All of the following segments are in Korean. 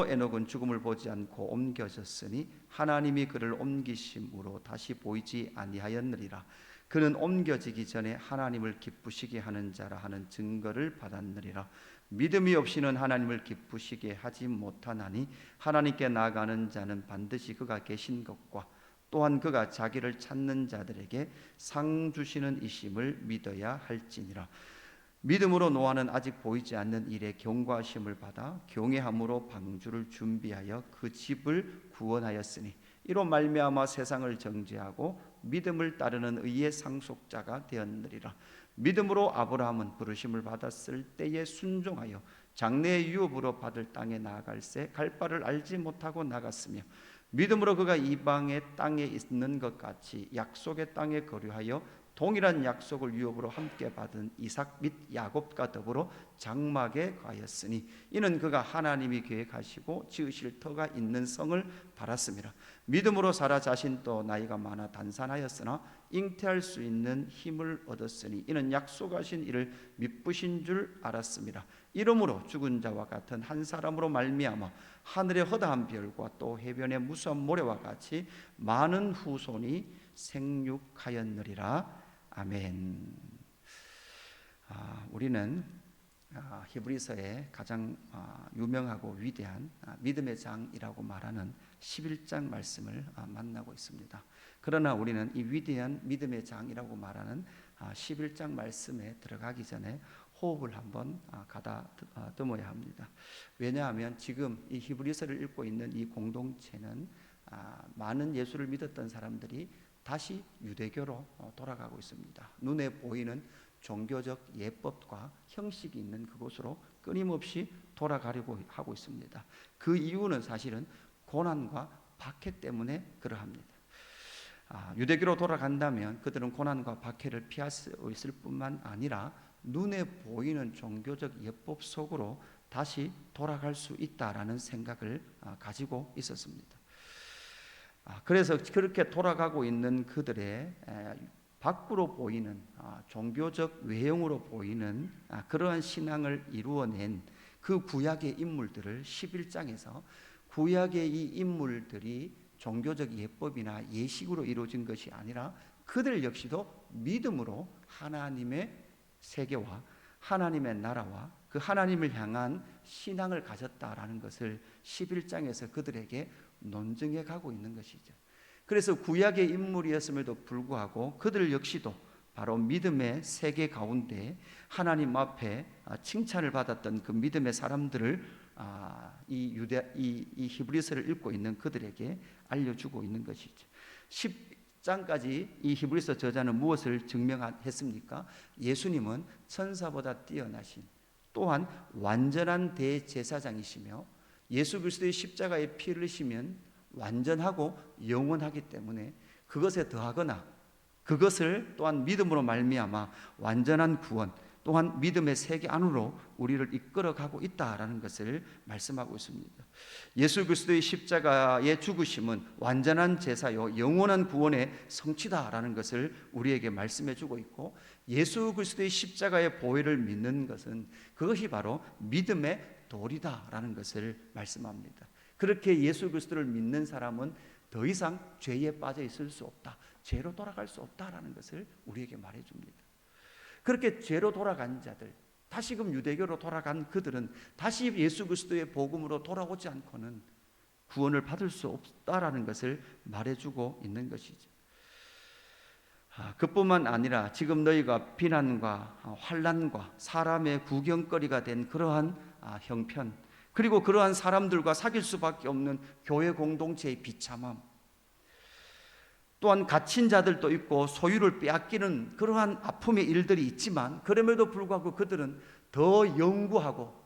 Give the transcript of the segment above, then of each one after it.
에녹은 죽음을 보지 않고 옮겨졌으니 하나님이 그를 옮기심으로 다시 보이지 아니하였느니라. 그는 옮겨지기 전에 하나님을 기쁘시게 하는 자라 하는 증거를 받았느니라. 믿음이 없이는 하나님을 기쁘시게 하지 못하나니 하나님께 나아가는 자는 반드시 그가 계신 것과 또한 그가 자기를 찾는 자들에게 상 주시는 이심을 믿어야 할지니라. 믿음으로 노아는 아직 보이지 않는 일에 경고하심을 받아 경외함으로 방주를 준비하여 그 집을 구원하였으니 이로 말미암아 세상을 정죄하고 믿음을 따르는 의의 상속자가 되었느니라. 믿음으로 아브라함은 부르심을 받았을 때에 순종하여 장래의 유업으로 받을 땅에 나아갈새 갈 바를 알지 못하고 나갔으며 믿음으로 그가 이방의 땅에 있는 것 같이 약속의 땅에 거류하여 동일한 약속을 유업으로 함께 받은 이삭 및 야곱과 더불어 장막에 가였으니 이는 그가 하나님이 계획하시고 지으실 터가 있는 성을 바랐습니다. 믿음으로 사라 자신도 나이가 많아 단산하였으나 잉태할 수 있는 힘을 얻었으니 이는 약속하신 이를 미쁘신 줄 알았습니다. 이러므로 죽은 자와 같은 한 사람으로 말미암아 하늘의 허다한 별과 또 해변의 무수한 모래와 같이 많은 후손이 생육하였느리라. 아멘. 우리는 히브리서의 가장 유명하고 위대한 믿음의 장이라고 말하는 11장 말씀을 만나고 있습니다. 그러나 우리는 이 위대한 믿음의 장이라고 말하는 11장 말씀에 들어가기 전에 호흡을 한번 가다듬어야 합니다. 왜냐하면 지금 이 히브리서를 읽고 있는 이 공동체는 많은 예수를 믿었던 사람들이 다시 유대교로 돌아가고 있습니다. 눈에 보이는 종교적 예법과 형식이 있는 그곳으로 끊임없이 돌아가려고 하고 있습니다. 그 이유는 사실은 고난과 박해 때문에 그러합니다. 유대교로 돌아간다면 그들은 고난과 박해를 피할 수 있을 뿐만 아니라 눈에 보이는 종교적 예법 속으로 다시 돌아갈 수 있다라는 생각을 가지고 있었습니다. 그래서 그렇게 돌아가고 있는 그들의 밖으로 보이는 종교적 외형으로 보이는 그러한 신앙을 이루어낸 그 구약의 인물들을 11장에서 구약의 이 인물들이 종교적 예법이나 예식으로 이루어진 것이 아니라 그들 역시도 믿음으로 하나님의 세계와 하나님의 나라와 그 하나님을 향한 신앙을 가졌다라는 것을 11장에서 그들에게 논증해 가고 있는 것이죠. 그래서 구약의 인물이었음에도 불구하고 그들 역시도 바로 믿음의 세계 가운데 하나님 앞에 칭찬을 받았던 그 믿음의 사람들을 이 히브리서를 읽고 있는 그들에게 알려주고 있는 것이죠. 10장까지 이 히브리서 저자는 무엇을 증명했습니까? 예수님은 천사보다 뛰어나신 또한 완전한 대제사장이시며 예수 그리스도의 십자가에 피 흘리시면 완전하고 영원하기 때문에 그것에 더하거나 그것을 또한 믿음으로 말미암아 완전한 구원 또한 믿음의 세계 안으로 우리를 이끌어가고 있다라는 것을 말씀하고 있습니다. 예수 그리스도의 십자가의 죽으심은 완전한 제사요 영원한 구원의 성취다라는 것을 우리에게 말씀해 주고 있고 예수 그리스도의 십자가의 보혈을 믿는 것은 그것이 바로 믿음의 도리다라는 것을 말씀합니다. 그렇게 예수 그리스도를 믿는 사람은 더 이상 죄에 빠져 있을 수 없다. 죄로 돌아갈 수 없다라는 것을 우리에게 말해줍니다. 그렇게 죄로 돌아간 자들, 다시금 유대교로 돌아간 그들은 다시 예수 그리스도의 복음으로 돌아오지 않고는 구원을 받을 수 없다라는 것을 말해주고 있는 것이죠. 그뿐만 아니라 지금 너희가 비난과 환난과 사람의 구경거리가 된 그러한 형편, 그리고 그러한 사람들과 사귈 수밖에 없는 교회 공동체의 비참함, 또한 갇힌 자들도 있고 소유를 빼앗기는 그러한 아픔의 일들이 있지만 그럼에도 불구하고 그들은 더 영구하고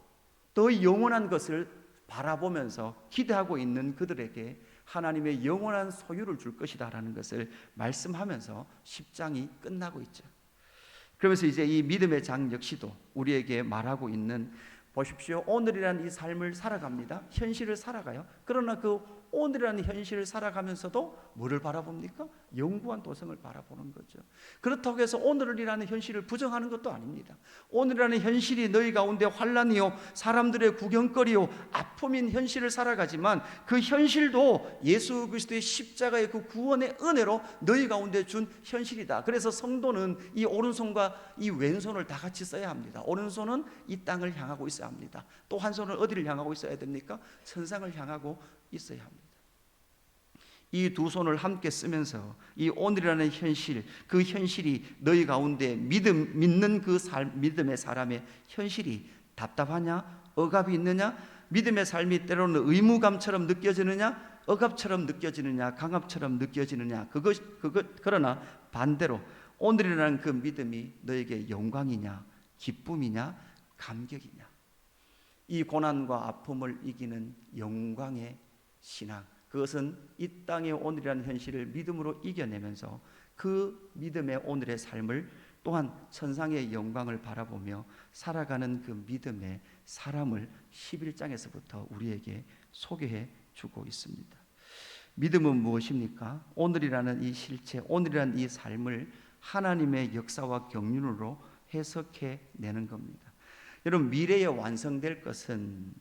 더 영원한 것을 바라보면서 기대하고 있는 그들에게 하나님의 영원한 소유를 줄 것이다라는 것을 말씀하면서 10장이 끝나고 있죠. 그러면서 이제 이 믿음의 장 역시도 우리에게 말하고 있는 보십시오. 오늘이라는 이 삶을 살아갑니다. 현실을 살아가요. 그러나 그 오늘이라는 현실을 살아가면서도 뭐를 바라봅니까? 영구한 도성을 바라보는 거죠. 그렇다고 해서 오늘이라는 현실을 부정하는 것도 아닙니다. 오늘이라는 현실이 너희 가운데 환난이요 사람들의 구경거리요 아픔인 현실을 살아가지만 그 현실도 예수 그리스도의 십자가의 그 구원의 은혜로 너희 가운데 준 현실이다. 그래서 성도는 이 오른손과 이 왼손을 다 같이 써야 합니다. 오른손은 이 땅을 향하고 있어야 합니다. 또 한 손은 어디를 향하고 있어야 됩니까? 천상을 향하고 있어야 합니다. 이 두 손을 함께 쓰면서 이 오늘이라는 현실, 그 현실이 너희 가운데 믿는 그 믿음의 사람의 현실이 답답하냐? 억압이 있느냐? 믿음의 삶이 때로는 의무감처럼 느껴지느냐? 억압처럼 느껴지느냐? 강압처럼 느껴지느냐? 그러나 반대로 오늘이라는 그 믿음이 너에게 영광이냐? 기쁨이냐? 감격이냐? 이 고난과 아픔을 이기는 영광의 신앙, 그것은 이 땅의 오늘이라는 현실을 믿음으로 이겨내면서 그 믿음의 오늘의 삶을 또한 천상의 영광을 바라보며 살아가는 그 믿음의 사람을 11장에서부터 우리에게 소개해 주고 있습니다. 믿음은 무엇입니까? 오늘이라는 이 실체, 오늘이라는 이 삶을 하나님의 역사와 경륜으로 해석해 내는 겁니다. 여러분, 미래에 완성될 것은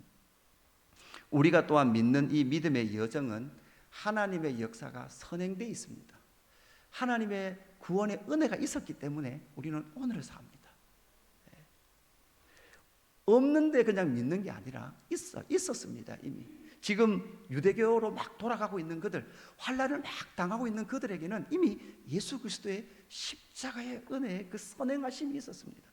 우리가 또한 믿는 이 믿음의 여정은 하나님의 역사가 선행되어 있습니다. 하나님의 구원의 은혜가 있었기 때문에 우리는 오늘을 삽니다. 없는데 그냥 믿는 게 아니라 있었습니다. 이미 지금 유대교로 막 돌아가고 있는 그들, 환난을 막 당하고 있는 그들에게는 이미 예수 그리스도의 십자가의 은혜의 그 선행하심이 있었습니다.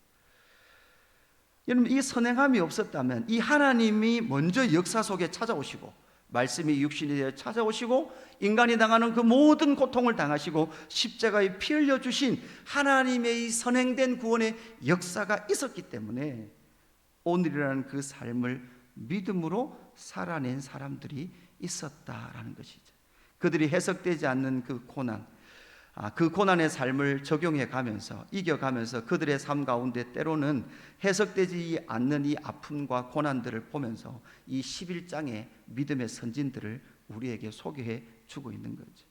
여러분, 이 선행함이 없었다면 이 하나님이 먼저 역사 속에 찾아오시고 말씀이 육신이 되어 찾아오시고 인간이 당하는 그 모든 고통을 당하시고 십자가에 피 흘려 주신 하나님의 이 선행된 구원의 역사가 있었기 때문에 오늘이라는 그 삶을 믿음으로 살아낸 사람들이 있었다라는 것이죠. 그들이 해석되지 않는 그 고난, 그 고난의 삶을 적용해 가면서 이겨가면서 그들의 삶 가운데 때로는 해석되지 않는 이 아픔과 고난들을 보면서 이 11장의 믿음의 선진들을 우리에게 소개해 주고 있는 거죠.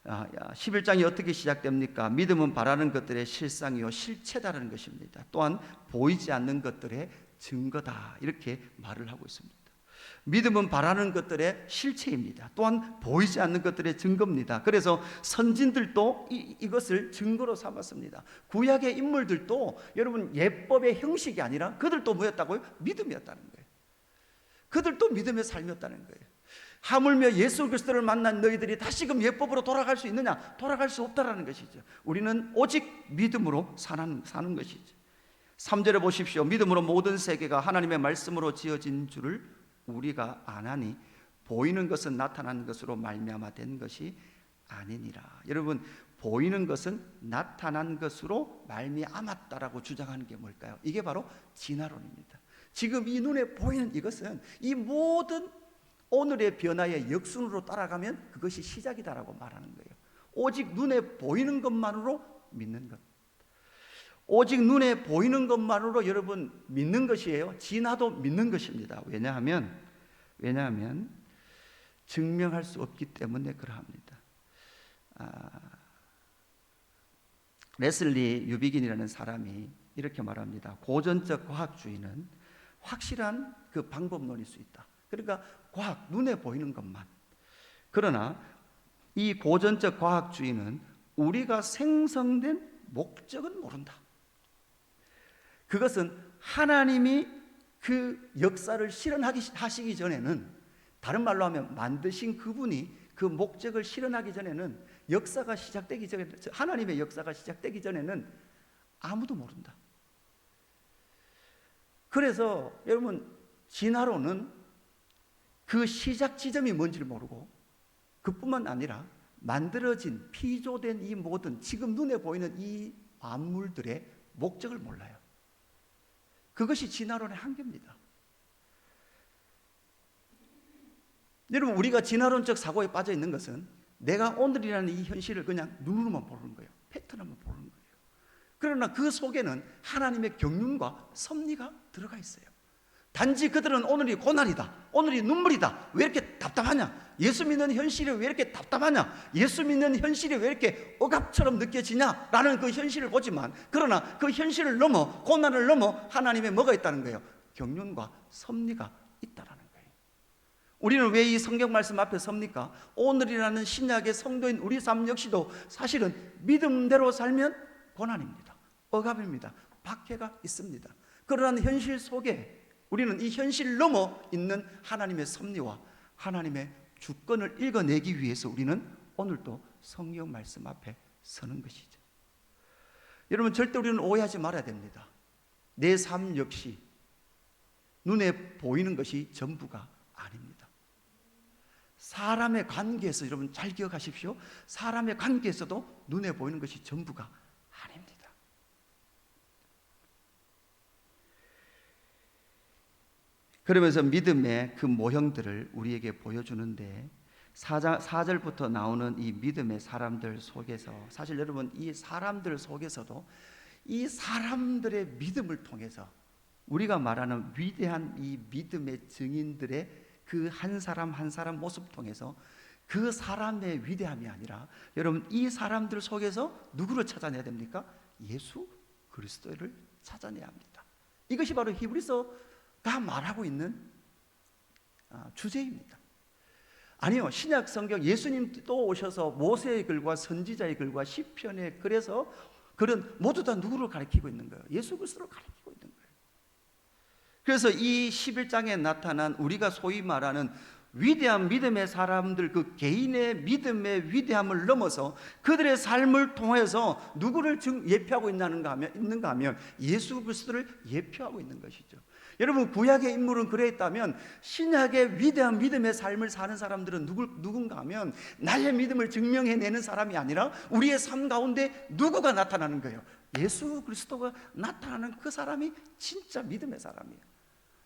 11장이 어떻게 시작됩니까? 믿음은 바라는 것들의 실상이요 실체다라는 것입니다. 또한 보이지 않는 것들의 증거다, 이렇게 말을 하고 있습니다. 믿음은 바라는 것들의 실체입니다. 또한 보이지 않는 것들의 증거입니다. 그래서 선진들도 이것을 증거로 삼았습니다. 구약의 인물들도 여러분 예법의 형식이 아니라 그들도 뭐였다고요? 믿음이었다는 거예요. 그들도 믿음의 삶이었다는 거예요. 하물며 예수 그리스도를 만난 너희들이 다시금 예법으로 돌아갈 수 있느냐? 돌아갈 수 없다라는 것이죠. 우리는 오직 믿음으로 사는 것이죠. 3절에 보십시오. 믿음으로 모든 세계가 하나님의 말씀으로 지어진 줄을 우리가 아나니 보이는 것은 나타난 것으로 말미암아 된 것이 아니니라. 여러분, 보이는 것은 나타난 것으로 말미암았다라고 주장하는 게 뭘까요? 이게 바로 진화론입니다. 지금 이 눈에 보이는 이것은 이 모든 오늘의 변화의 역순으로 따라가면 그것이 시작이다라고 말하는 거예요. 오직 눈에 보이는 것만으로 믿는 것, 오직 눈에 보이는 것만으로 여러분 믿는 것이에요. 진화도 믿는 것입니다. 왜냐하면 증명할 수 없기 때문에 그러합니다. 레슬리 유비긴이라는 사람이 이렇게 말합니다. 고전적 과학주의는 확실한 그 방법론일 수 있다. 그러니까 과학, 눈에 보이는 것만. 그러나 이 고전적 과학주의는 우리가 생성된 목적은 모른다. 그것은 하나님이 그 역사를 실현하시기 전에는, 다른 말로 하면 만드신 그분이 그 목적을 실현하기 전에는, 역사가 시작되기 전에, 하나님의 역사가 시작되기 전에는 아무도 모른다. 그래서 여러분, 진화론은 그 시작 지점이 뭔지를 모르고 그뿐만 아니라 만들어진 피조된 이 모든 지금 눈에 보이는 이 만물들의 목적을 몰라요. 그것이 진화론의 한계입니다. 여러분, 우리가 진화론적 사고에 빠져 있는 것은 내가 오늘이라는 이 현실을 그냥 눈으로만 보는 거예요. 팩트로만 보는 거예요. 그러나 그 속에는 하나님의 경륜과 섭리가 들어가 있어요. 단지 그들은 오늘이 고난이다, 오늘이 눈물이다, 왜 이렇게 답답하냐, 예수 믿는 현실이 왜 이렇게 답답하냐, 예수 믿는 현실이 왜 이렇게 억압처럼 느껴지냐 라는 그 현실을 보지만, 그러나 그 현실을 넘어, 고난을 넘어 하나님의 뭐가 있다는 거예요? 경륜과 섭리가 있다라는 거예요. 우리는 왜 이 성경 말씀 앞에 섭니까? 오늘이라는 신약의 성도인 우리 삶 역시도 사실은 믿음대로 살면 고난입니다, 억압입니다, 박해가 있습니다. 그러한 현실 속에 우리는 이 현실 넘어 있는 하나님의 섭리와 하나님의 주권을 읽어내기 위해서 우리는 오늘도 성경 말씀 앞에 서는 것이죠. 여러분, 절대 우리는 오해하지 말아야 됩니다. 내 삶 역시 눈에 보이는 것이 전부가 아닙니다. 사람의 관계에서, 여러분 잘 기억하십시오. 사람의 관계에서도 눈에 보이는 것이 전부가 아닙니다. 그러면서 믿음의 그 모형들을 우리에게 보여주는데, 4절부터 나오는 이 믿음의 사람들 속에서, 사실 여러분 이 사람들 속에서도 이 사람들의 믿음을 통해서 우리가 말하는 위대한 이 믿음의 증인들의 그 한 사람 한 사람 모습 통해서 그 사람의 위대함이 아니라, 여러분 이 사람들 속에서 누구를 찾아내야 됩니까? 예수 그리스도를 찾아내야 합니다. 이것이 바로 히브리서가 말하고 있는 주제입니다. 아니요, 신약 성경 예수님 또 오셔서 모세의 글과 선지자의 글과 시편의 글에서 글은 모두 다 누구를 가리키고 있는 거예요? 예수 그리스도를 가리키고 있는 거예요. 그래서 이 11장에 나타난 우리가 소위 말하는 위대한 믿음의 사람들, 그 개인의 믿음의 위대함을 넘어서 그들의 삶을 통해서 누구를 예표하고 있는가 하면 예수 그리스도를 예표하고 있는 것이죠. 여러분, 구약의 인물은 그랬다면 신약의 위대한 믿음의 삶을 사는 사람들은 누군가 하면 나의 믿음을 증명해내는 사람이 아니라 우리의 삶 가운데 누구가 나타나는 거예요? 예수 그리스도가 나타나는 그 사람이 진짜 믿음의 사람이에요.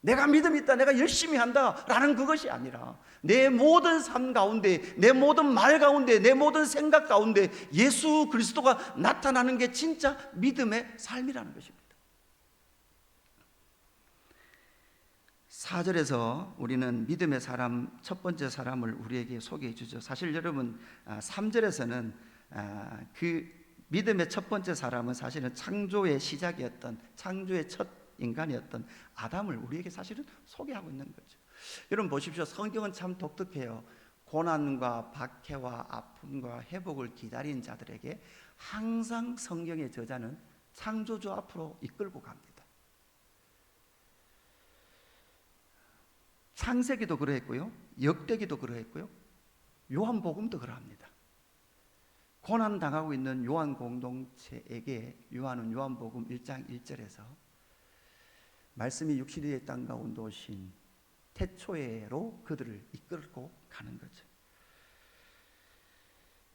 내가 믿음이 있다, 내가 열심히 한다 라는 그것이 아니라 내 모든 삶 가운데, 내 모든 말 가운데, 내 모든 생각 가운데 예수 그리스도가 나타나는 게 진짜 믿음의 삶이라는 것입니다. 4절에서 우리는 믿음의 사람, 첫 번째 사람을 우리에게 소개해 주죠. 사실 여러분 3절에서는 그 믿음의 첫 번째 사람은 사실은 창조의 시작이었던, 창조의 첫 인간이었던 아담을 우리에게 사실은 소개하고 있는 거죠. 여러분 보십시오. 성경은 참 독특해요. 고난과 박해와 아픔과 회복을 기다린 자들에게 항상 성경의 저자는 창조주 앞으로 이끌고 갑니다. 창세기도 그러했고요, 역대기도 그러했고요, 요한복음도 그러합니다. 고난당하고 있는 요한 공동체에게 요한은 요한복음 1장 1절에서 말씀이 육신의 땅 가운데 오신 태초에로 그들을 이끌고 가는 거죠.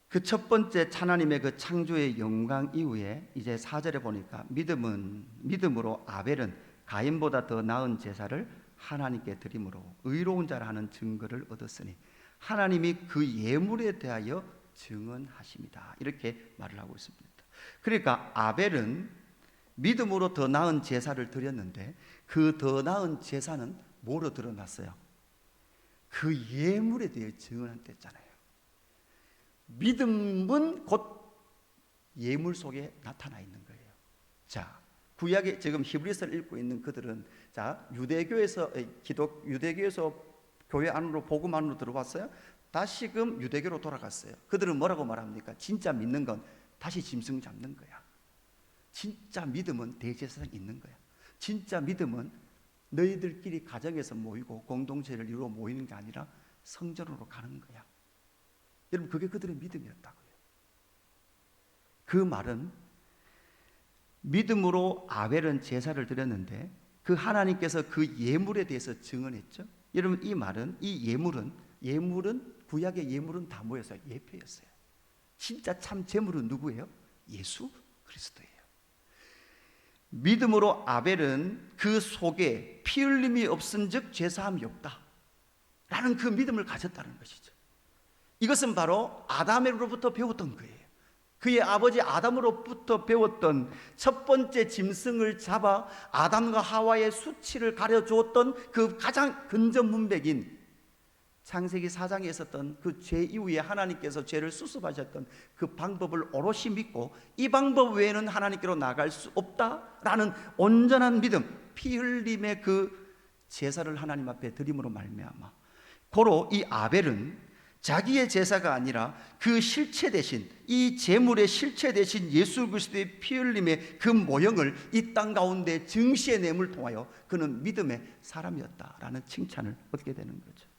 그 첫 번째 하나님의 그 창조의 영광 이후에 이제 4절에 보니까 믿음으로 아벨은 가인보다 더 나은 제사를 하나님께 드림으로 의로운 자라 하는 증거를 얻었으니 하나님이 그 예물에 대하여 증언하십니다. 이렇게 말을 하고 있습니다. 그러니까 아벨은 믿음으로 더 나은 제사를 드렸는데 그 더 나은 제사는 뭐로 드러났어요? 그 예물에 대해 증언한 때잖아요. 믿음은 곧 예물 속에 나타나 있는 거예요. 자, 구약에 지금 히브리서를 읽고 있는 그들은 자, 유대교에서 교회 안으로, 복음 안으로 들어왔어요. 다시금 유대교로 돌아갔어요. 그들은 뭐라고 말합니까? 진짜 믿는 건 다시 짐승 잡는 거야. 진짜 믿음은 대제사장 있는 거야. 진짜 믿음은 너희들끼리 가정에서 모이고 공동체를 이루어 모이는 게 아니라 성전으로 가는 거야. 여러분, 그게 그들의 믿음이었다고요. 그 말은 믿음으로 아벨은 제사를 드렸는데 그 하나님께서 그 예물에 대해서 증언했죠. 여러분, 이 말은, 이 예물은 구약의 예물은 다 모여서 예표였어요. 진짜 참 제물은 누구예요? 예수 그리스도예요. 믿음으로 아벨은 그 속에 피 흘림이 없은즉 죄사함이 없다 라는 그 믿음을 가졌다는 것이죠. 이것은 바로 아담으로부터 배웠던 거예요. 그의 아버지 아담으로부터 배웠던 첫 번째 짐승을 잡아 아담과 하와의 수치를 가려주었던 그 가장 근접문맥인 창세기 4장에 있었던 그 죄 이후에 하나님께서 죄를 수습하셨던 그 방법을 오롯이 믿고 이 방법 외에는 하나님께로 나갈 수 없다라는 온전한 믿음, 피 흘림의 그 제사를 하나님 앞에 드림으로 말미암아 고로 이 아벨은 자기의 제사가 아니라 그 실체 대신, 이 제물의 실체 대신 예수 그리스도의 피 흘림의 그 모형을 이 땅 가운데 증시해냄을 통하여 그는 믿음의 사람이었다라는 칭찬을 얻게 되는 거죠.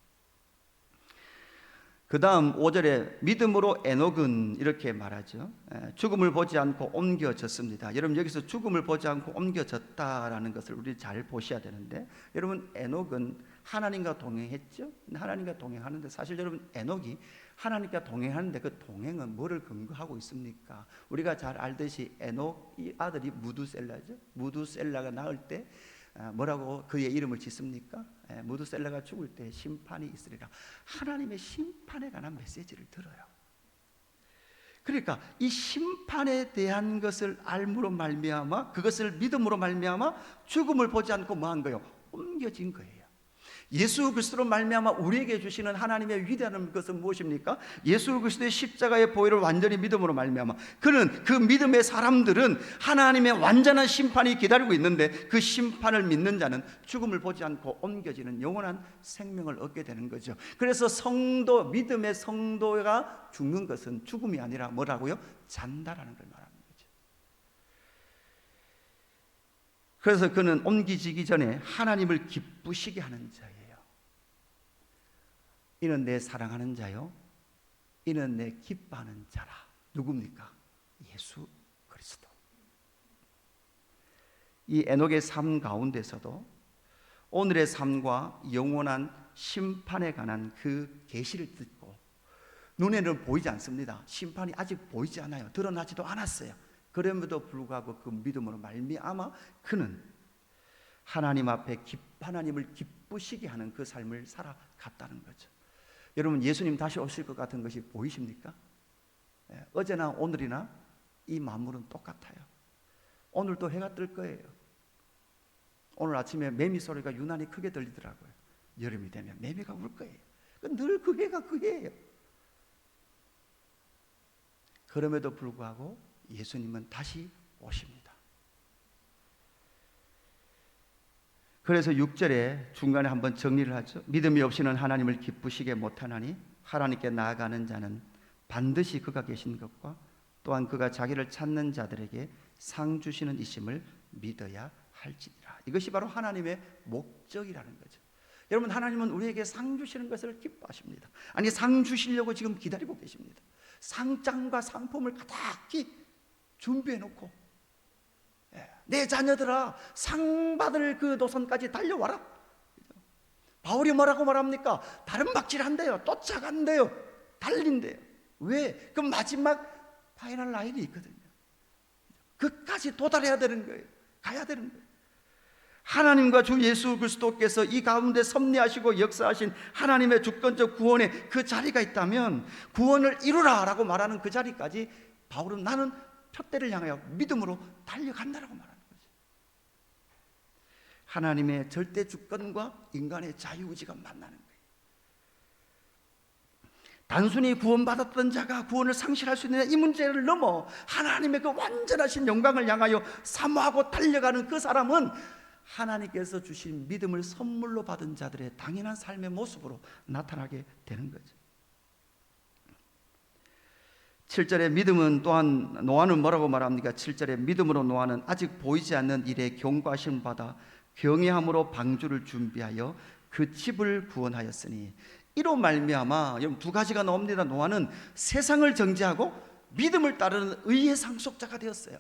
그 다음 5절에 믿음으로 에녹은 이렇게 말하죠. 죽음을 보지 않고 옮겨졌습니다. 여러분, 여기서 죽음을 보지 않고 옮겨졌다라는 것을 우리 잘 보셔야 되는데, 여러분, 에녹은 하나님과 동행했죠. 하나님과 동행하는데 사실 여러분, 에녹이 하나님과 동행하는데 그 동행은 뭐를 근거하고 있습니까? 우리가 잘 알듯이 에녹 이 아들이 무두셀라죠. 무두셀라가 낳을 때 뭐라고 그의 이름을 짓습니까? 무두셀라가 죽을 때 심판이 있으리라. 하나님의 심판에 관한 메시지를 들어요. 그러니까 이 심판에 대한 것을 알므로 말미암아, 그것을 믿음으로 말미암아 죽음을 보지 않고 뭐 한 거예요? 옮겨진 거예요. 예수 그리스도로 말미암아 우리에게 주시는 하나님의 위대한 것은 무엇입니까? 예수 그리스도의 십자가의 보혈을 완전히 믿음으로 말미암아 그는, 그 믿음의 사람들은 하나님의 완전한 심판이 기다리고 있는데 그 심판을 믿는 자는 죽음을 보지 않고 옮겨지는 영원한 생명을 얻게 되는 거죠. 그래서 성도, 믿음의 성도가 죽는 것은 죽음이 아니라 뭐라고요? 잔다라는 걸 말합니다. 그래서 그는 옮기지기 전에 하나님을 기쁘시게 하는 자예요. 이는 내 사랑하는 자요, 이는 내 기뻐하는 자라. 누굽니까? 예수 그리스도. 이 에녹의 삶 가운데서도 오늘의 삶과 영원한 심판에 관한 그 계시를 듣고, 눈에는 보이지 않습니다. 심판이 아직 보이지 않아요. 드러나지도 않았어요. 그럼에도 불구하고 그 믿음으로 말미암아 그는 하나님 앞에 하나님을 기쁘시게 하는 그 삶을 살아갔다는 거죠. 여러분, 예수님 다시 오실 것 같은 것이 보이십니까? 어제나 오늘이나 이 만물은 똑같아요. 오늘도 해가 뜰 거예요. 오늘 아침에 매미 소리가 유난히 크게 들리더라고요. 여름이 되면 매미가 울 거예요. 늘 그 해가 그 해예요. 그럼에도 불구하고 예수님은 다시 오십니다. 그래서 6절에 중간에 한번 정리를 하죠. 믿음이 없이는 하나님을 기쁘시게 못하나니 하나님께 나아가는 자는 반드시 그가 계신 것과 또한 그가 자기를 찾는 자들에게 상 주시는 이심을 믿어야 할지니라. 이것이 바로 하나님의 목적이라는 거죠. 여러분, 하나님은 우리에게 상 주시는 것을 기뻐하십니다. 아니, 상 주시려고 지금 기다리고 계십니다. 상장과 상품을 가득히 준비해 놓고, 내 자녀들아, 상 받을 그 노선까지 달려와라. 바울이 뭐라고 말합니까? 다른 박질한대요. 쫓아간대요. 달린대요. 왜? 그 마지막 파이널 라인이 있거든요. 그까지 도달해야 되는 거예요. 가야 되는 거예요. 하나님과 주 예수 그리스도께서 이 가운데 섭리하시고 역사하신 하나님의 주권적 구원의 그 자리가 있다면 구원을 이루라 라고 말하는 그 자리까지 바울은 나는 표대를 향하여 믿음으로 달려간다라고 말하는 거죠. 하나님의 절대 주권과 인간의 자유의지가 만나는 거예요. 단순히 구원받았던 자가 구원을 상실할 수 있느냐, 이 문제를 넘어 하나님의 그 완전하신 영광을 향하여 사모하고 달려가는 그 사람은 하나님께서 주신 믿음을 선물로 받은 자들의 당연한 삶의 모습으로 나타나게 되는 거죠. 7절에 믿음은 또한, 노아는 뭐라고 말합니까? 7절에 믿음으로 노아는 아직 보이지 않는 일에 경고하심 받아 경외함으로 방주를 준비하여 그 집을 구원하였으니, 이로 말미암아 여러분 두 가지가 나옵니다. 노아는 세상을 정죄하고 믿음을 따르는 의의 상속자가 되었어요.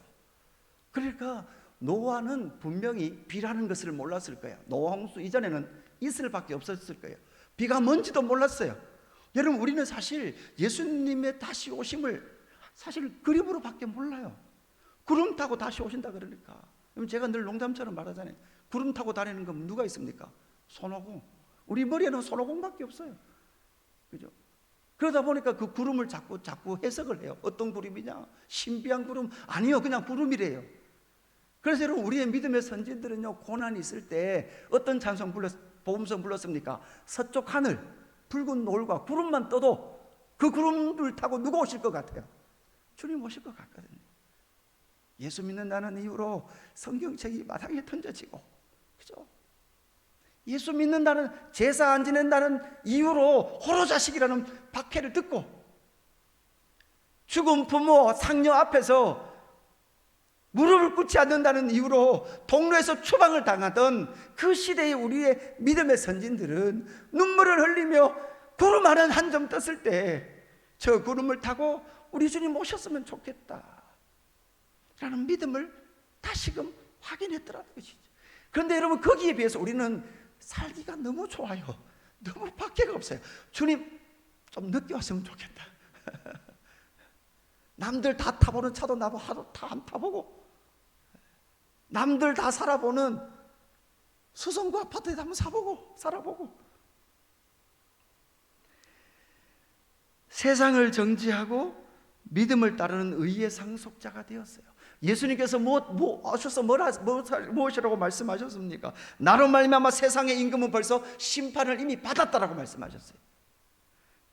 그러니까 노아는 분명히 비라는 것을 몰랐을 거예요. 노아 홍수 이전에는 이슬밖에 없었을 거예요. 비가 뭔지도 몰랐어요. 여러분, 우리는 사실 예수님의 다시 오심을 사실 그림으로밖에 몰라요. 구름 타고 다시 오신다 그러니까. 제가 늘 농담처럼 말하잖아요. 구름 타고 다니는 건 누가 있습니까? 손오공. 우리 머리에는 손오공밖에 없어요. 그죠? 그러다 보니까 그 구름을 자꾸 해석을 해요. 어떤 구름이냐? 신비한 구름? 아니요, 그냥 구름이래요. 그래서 여러분, 우리의 믿음의 선진들은요, 고난이 있을 때 어떤 복음성 불렀습니까? 서쪽 하늘 붉은 노을과 구름만 떠도 그 구름을 타고 누가 오실 것 같아요? 주님 오실 것 같거든요. 예수 믿는다는 이유로 성경책이 마당에 던져지고, 그죠? 예수 믿는다는, 제사 안 지낸다는 이유로 호로자식이라는 박해를 듣고, 죽은 부모 상녀 앞에서 무릎을 꿇지 않는다는 이유로 동로에서 추방을 당하던 그 시대의 우리의 믿음의 선진들은 눈물을 흘리며 구름 하나 한 점 떴을 때 저 구름을 타고 우리 주님 오셨으면 좋겠다 라는 믿음을 다시금 확인했더라는 것이죠. 그런데 여러분, 거기에 비해서 우리는 살기가 너무 좋아요. 너무 박해가 없어요. 주님 좀 늦게 왔으면 좋겠다. 남들 다 타보는 차도 나도 다 안 타보고, 남들 다 살아보는 수성구 아파트에 한번 살아보고, 세상을 정지하고 믿음을 따르는 의의 상속자가 되었어요. 예수님께서 오셔서 무엇이라고 말씀하셨습니까? 나로 말미암아 세상의 임금은 벌써 심판을 이미 받았다라고 말씀하셨어요.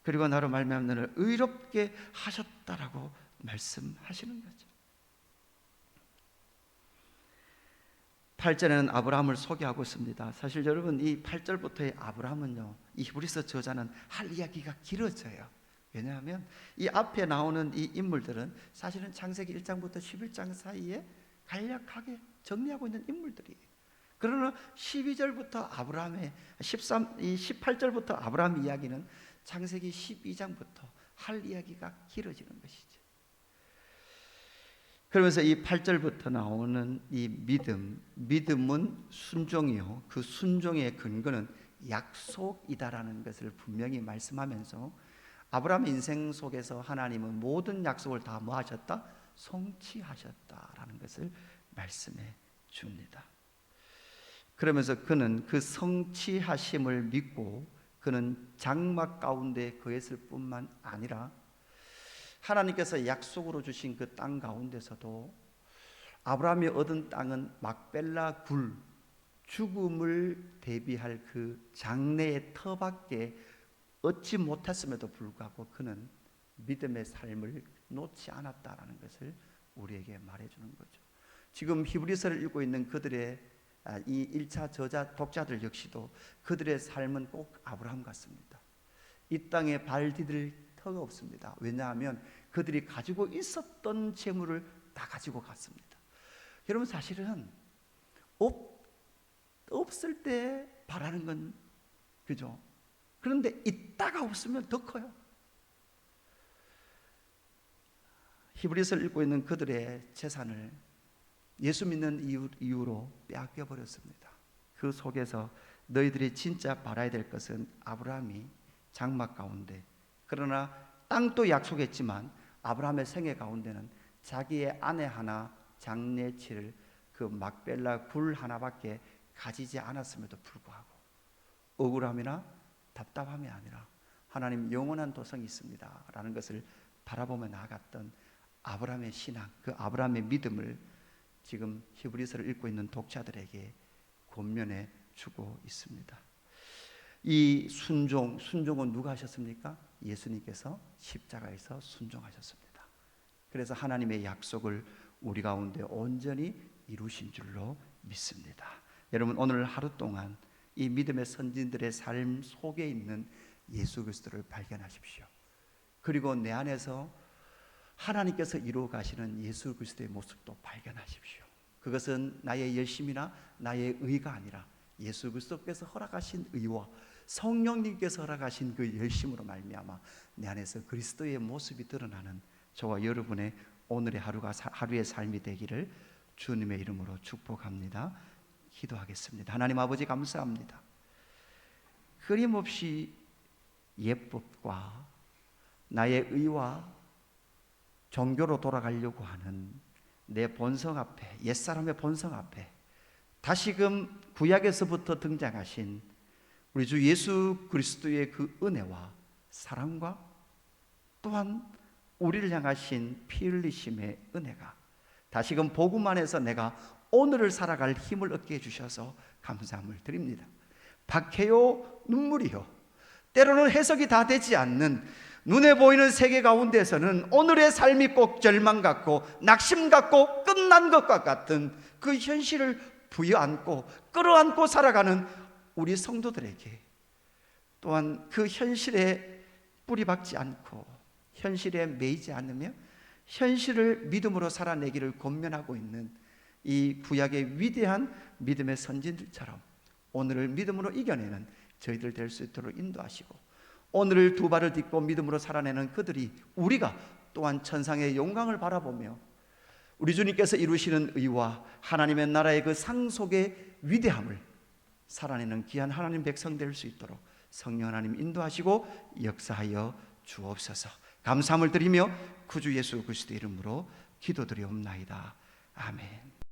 그리고 나로 말미암아 너를 의롭게 하셨다라고 말씀하시는 거죠. 8절에는 아브라함을 소개하고 있습니다. 사실 여러분, 이 8절부터의 아브라함은요, 이 히브리서 저자는 할 이야기가 길어져요. 왜냐하면 이 앞에 나오는 이 인물들은 사실은 창세기 1장부터 11장 사이에 간략하게 정리하고 있는 인물들이에요. 그러나 12절부터 아브라함의 18절부터 아브라함 이야기는 창세기 12장부터 할 이야기가 길어지는 것이죠. 그러면서 이 8절부터 나오는 이 믿음은 순종이요, 그 순종의 근거는 약속이다라는 것을 분명히 말씀하면서 아브라함의 인생 속에서 하나님은 모든 약속을 다 뭐 하셨다? 성취하셨다라는 것을 말씀해 줍니다. 그러면서 그는 그 성취하심을 믿고 그는 장막 가운데 거했을 뿐만 아니라 하나님께서 약속으로 주신 그 땅 가운데서도 아브라함이 얻은 땅은 막벨라 굴, 죽음을 대비할 그 장래의 터밖에 얻지 못했음에도 불구하고 그는 믿음의 삶을 놓지 않았다라는 것을 우리에게 말해주는 거죠. 지금 히브리서를 읽고 있는 그들의 이 1차 독자들 역시도 그들의 삶은 꼭 아브라함 같습니다. 이 땅에 발 디딜 터가 없습니다. 왜냐하면 그들이 가지고 있었던 재물을 다 가지고 갔습니다. 여러분, 사실은 없을 때 바라는 건, 그죠? 그런데 있다가 없으면 더 커요. 히브리서를 읽고 있는 그들의 재산을 예수 믿는 이유로 빼앗겨 버렸습니다. 그 속에서 너희들이 진짜 바라야 될 것은 아브라함이 장막 가운데, 그러나 땅도 약속했지만 아브라함의 생애 가운데는 자기의 아내 하나 장례 치를 그 막벨라 굴 하나밖에 가지지 않았음에도 불구하고 억울함이나 답답함이 아니라 하나님 영원한 도성이 있습니다 라는 것을 바라보며 나아갔던 아브라함의 신앙, 그 아브라함의 믿음을 지금 히브리서를 읽고 있는 독자들에게 권면해 주고 있습니다. 이 순종은 누가 하셨습니까? 예수님께서 십자가에서 순종하셨습니다. 그래서 하나님의 약속을 우리 가운데 온전히 이루신 줄로 믿습니다. 여러분, 오늘 하루 동안 이 믿음의 선진들의 삶 속에 있는 예수 그리스도를 발견하십시오. 그리고 내 안에서 하나님께서 이루어 가시는 예수 그리스도의 모습도 발견하십시오. 그것은 나의 열심이나 나의 의가 아니라 예수 그리스도께서 허락하신 의와 성령님께서 허락하신 그 열심으로 말미암아 내 안에서 그리스도의 모습이 드러나는 저와 여러분의 오늘의 하루의 삶이 되기를 주님의 이름으로 축복합니다. 기도하겠습니다. 하나님 아버지, 감사합니다. 끊임없이 예법과 나의 의와 종교로 돌아가려고 하는 내 본성 앞에, 옛사람의 본성 앞에 다시금 구약에서부터 등장하신 우리 주 예수 그리스도의 그 은혜와 사랑과 또한 우리를 향하신 피 흘리심의 은혜가 다시금 복음 안에서 내가 오늘을 살아갈 힘을 얻게 해주셔서 감사함을 드립니다. 박해요, 눈물이요, 때로는 해석이 다 되지 않는 눈에 보이는 세계 가운데서는 오늘의 삶이 꼭 절망 같고 낙심 같고 끝난 것과 같은 그 현실을 부여안고 끌어안고 살아가는 우리 성도들에게 또한 그 현실에 뿌리박지 않고 현실에 매이지 않으며 현실을 믿음으로 살아내기를 권면하고 있는 이 구약의 위대한 믿음의 선진들처럼 오늘을 믿음으로 이겨내는 저희들 될 수 있도록 인도하시고, 오늘을 두 발을 딛고 믿음으로 살아내는 그들이 우리가 또한 천상의 영광을 바라보며 우리 주님께서 이루시는 의와 하나님의 나라의 그 상속의 위대함을 살아내는 귀한 하나님 백성 될 수 있도록 성령 하나님 인도하시고 역사하여 주옵소서. 감사함을 드리며 구주 예수 그리스도의 이름으로 기도드리옵나이다. 아멘.